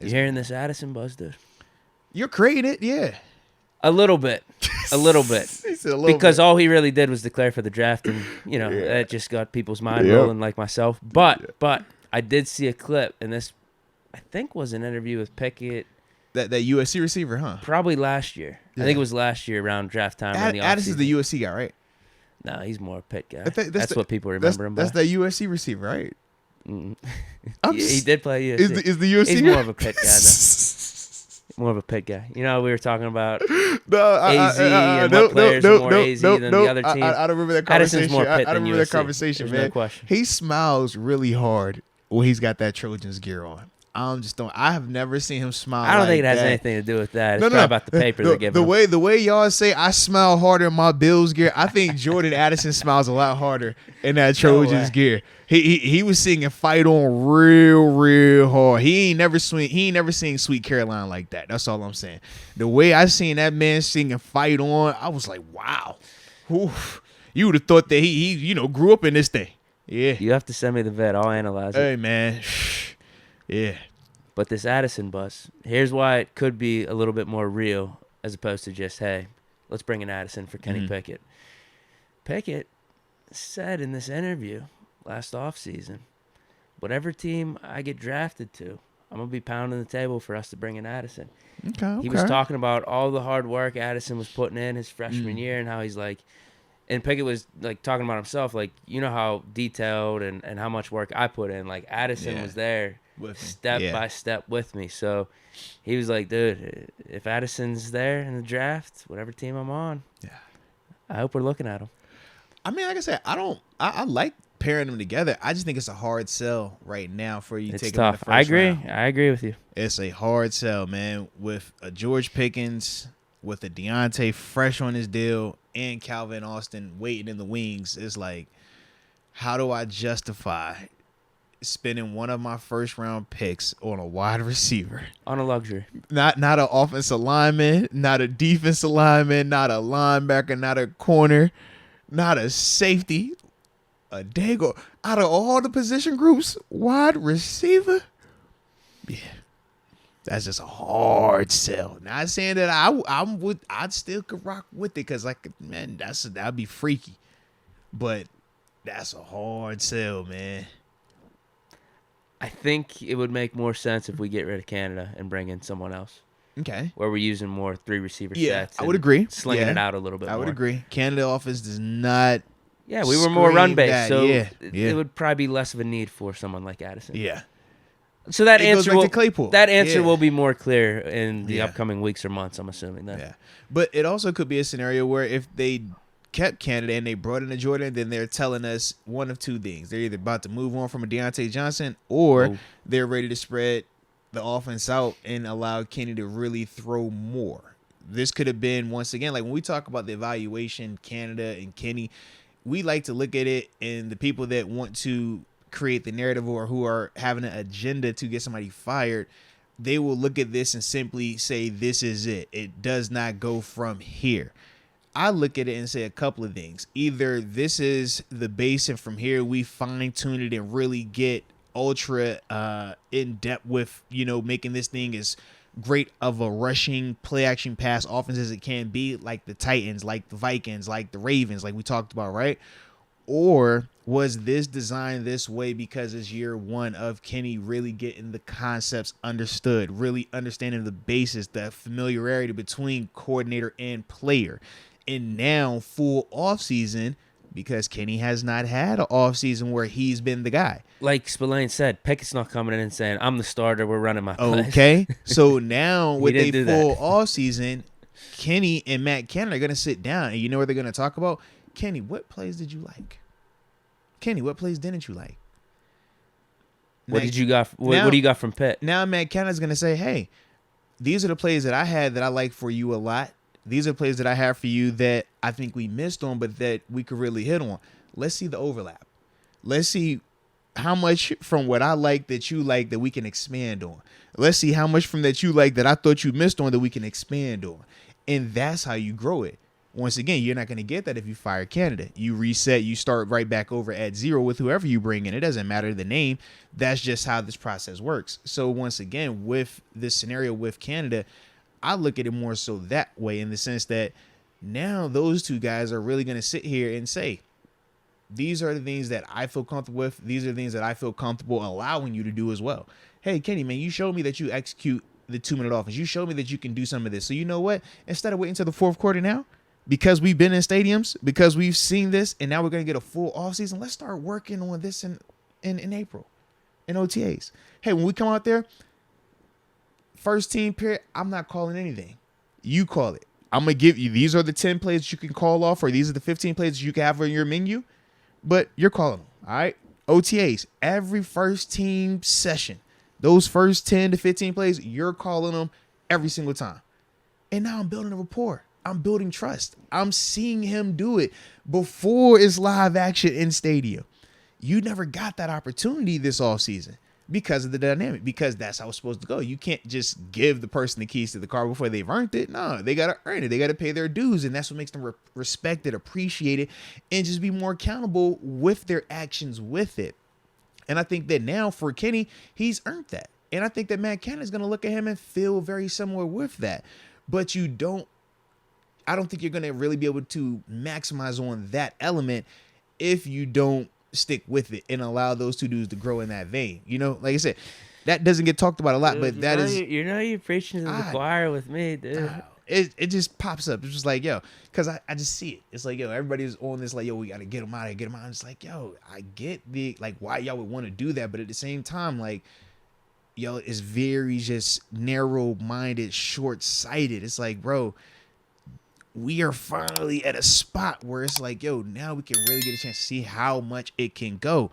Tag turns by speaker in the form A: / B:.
A: You hearing this Addison buzz, dude?
B: You're creating it, yeah.
A: A little bit. A little bit. Because all he really did was declare for the draft, and, that just got people's mind rolling like myself. But I did see a clip, and this, I think, was an interview with Pickett.
B: That USC receiver, huh?
A: Probably last year. Yeah. I think it was last year around draft time.
B: Addison is the USC guy, right?
A: No, he's more a Pitt guy. That's what people remember him by.
B: That's the USC receiver, right?
A: He did play USC.
B: Is the USC
A: He's
B: guy?
A: more of a Pitt guy, though. More of a Pitt guy. We were talking about AZ and what players are more AZ than the other teams.
B: I don't remember that conversation.
A: Addison's more Pitt
B: I don't
A: than
B: remember
A: USC.
B: that conversation,
A: There's
B: man.
A: no question.
B: He smiles really hard when he's got that Trojans gear on. I have never seen him smile.
A: I don't think it has
B: that.
A: anything to do with that. It's probably about the paper they're giving him.
B: The way y'all say I smile harder in my Bills gear, I think Jordan Addison smiles a lot harder in that Trojans gear. He was singing "Fight On" real hard. He ain't never seen "Sweet Caroline" like that. That's all I'm saying. The way I seen that man singing "Fight On," I was like, wow. Oof. You would have thought that he grew up in this thing. Yeah.
A: You have to send me the vet. I'll analyze it.
B: Hey man. Yeah.
A: But this Addison bus, here's why it could be a little bit more real as opposed to just, hey, let's bring in Addison for Kenny Pickett. Pickett said in this interview last offseason, whatever team I get drafted to, I'm going to be pounding the table for us to bring in Addison.
B: Okay.
A: He was talking about all the hard work Addison was putting in his freshman year and how he's like, and Pickett was like talking about himself, like, how detailed and how much work I put in. Like, Addison was there step by step with me. So he was like, dude, if Addison's there in the draft, whatever team I'm on, I hope we're looking at him.
B: I mean, like I said, I like pairing them together. I just think it's a hard sell right now for you.
A: It's
B: taking
A: tough.
B: Them in the first round.
A: I agree with you.
B: It's a hard sell, man. With a George Pickens, with a Deontay fresh on his deal, and Calvin Austin waiting in the wings, it's like, how do I justify spending one of my first round picks on a wide receiver?
A: On a luxury.
B: Not an offensive lineman, not a defensive lineman, not a linebacker, not a corner, not a safety. A dago. Out of all the position groups, wide receiver? Yeah. That's just a hard sell. Not saying that I'd still could rock with it because, like, man, that'd be freaky. But that's a hard sell, man.
A: I think it would make more sense if we get rid of Canada and bring in someone else.
B: Okay.
A: Where we're using more 3 receiver sets.
B: I would agree.
A: Slinging it out a little bit more.
B: I would agree. Canada offense does not.
A: Yeah, we were more run-based, so
B: it
A: would probably be less of a need for someone like Addison.
B: Yeah.
A: So that
B: it
A: answer will be more clear in the upcoming weeks or months, I'm assuming. Then.
B: Yeah. But it also could be a scenario where if they kept Canada and they brought in a Jordan, then they're telling us one of two things. They're either about to move on from a Deontay Johnson or they're ready to spread the offense out and allow Kenny to really throw more. This could have been, once again, like when we talk about the evaluation, Canada and Kenny, we like to look at it and the people that want to create the narrative or who are having an agenda to get somebody fired, they will look at this and simply say, this is it. It does not go from here. I look at it and say a couple of things. Either this is the base and from here we fine tune it and really get ultra in depth with, making this thing as great of a rushing play action pass offense as it can be, like the Titans, like the Vikings, like the Ravens, like we talked about, right? Or was this designed this way because it's year one of Kenny really getting the concepts understood, really understanding the basis, the familiarity between coordinator and player? And now full offseason, because Kenny has not had an offseason where he's been the guy.
A: Like Spillane said, Pickett's not coming in and saying, I'm the starter, we're running my plays.
B: Okay, so now with a full offseason, Kenny and Matt Canada are going to sit down, and you know what they're going to talk about? Kenny, what plays did you like? Kenny, what plays didn't you like?
A: What do you got from Pitt?
B: Now Matt Canada's going to say, hey, these are the plays that I had that I like for you a lot. These are plays that I have for you that I think we missed on, but that we could really hit on. Let's see the overlap. Let's see how much from what I like that you like that we can expand on. Let's see how much from that you like that I thought you missed on that we can expand on. And that's how you grow it. Once again, you're not going to get that if you fire Canada. You reset, you start right back over at zero with whoever you bring in. It doesn't matter the name. That's just how this process works. So once again, with this scenario with Canada, I look at it more so that way, in the sense that now those two guys are really going to sit here and say, these are the things that I feel comfortable with. These are the things that I feel comfortable allowing you to do as well. Hey, Kenny, man, you showed me that you execute the 2-minute offense. You showed me that you can do some of this. So you know what? Instead of waiting until the fourth quarter now, because we've been in stadiums, because we've seen this, and now we're going to get a full offseason, let's start working on this in April, in OTAs. Hey, when we come out there, first team period, I'm not calling anything. You call it. I'm going to give you, these are the 10 plays that you can call off, or these are the 15 plays that you can have on your menu. But you're calling them, all right? OTAs, every first team session, those first 10 to 15 plays, you're calling them every single time. And now I'm building a rapport. I'm building trust. I'm seeing him do it before it's live action in stadium. You never got that opportunity this offseason because of the dynamic, because that's how it's supposed to go. You can't just give the person the keys to the car before they've earned it. No, they got to earn it. They got to pay their dues. And that's what makes them respected, appreciated, and just be more accountable with their actions with it. And I think that now for Kenny, he's earned that. And I think that Matt Canada is going to look at him and feel very similar with that. But I don't think you're going to really be able to maximize on that element if you don't stick with it and allow those two dudes to grow in that vein. You know, like I said, that doesn't get talked about a lot,
A: dude,
B: but that is...
A: You're preaching to the choir with me, dude.
B: It just pops up. It's just like, yo, because I just see it. It's like, yo, everybody's on this, like, yo, we got to get them out of here, get them out. It's like, yo, I get the, like, why y'all would want to do that. But at the same time, like, yo, it's very just narrow-minded, short-sighted. It's like, bro, we are finally at a spot where it's like, yo, now we can really get a chance to see how much it can go.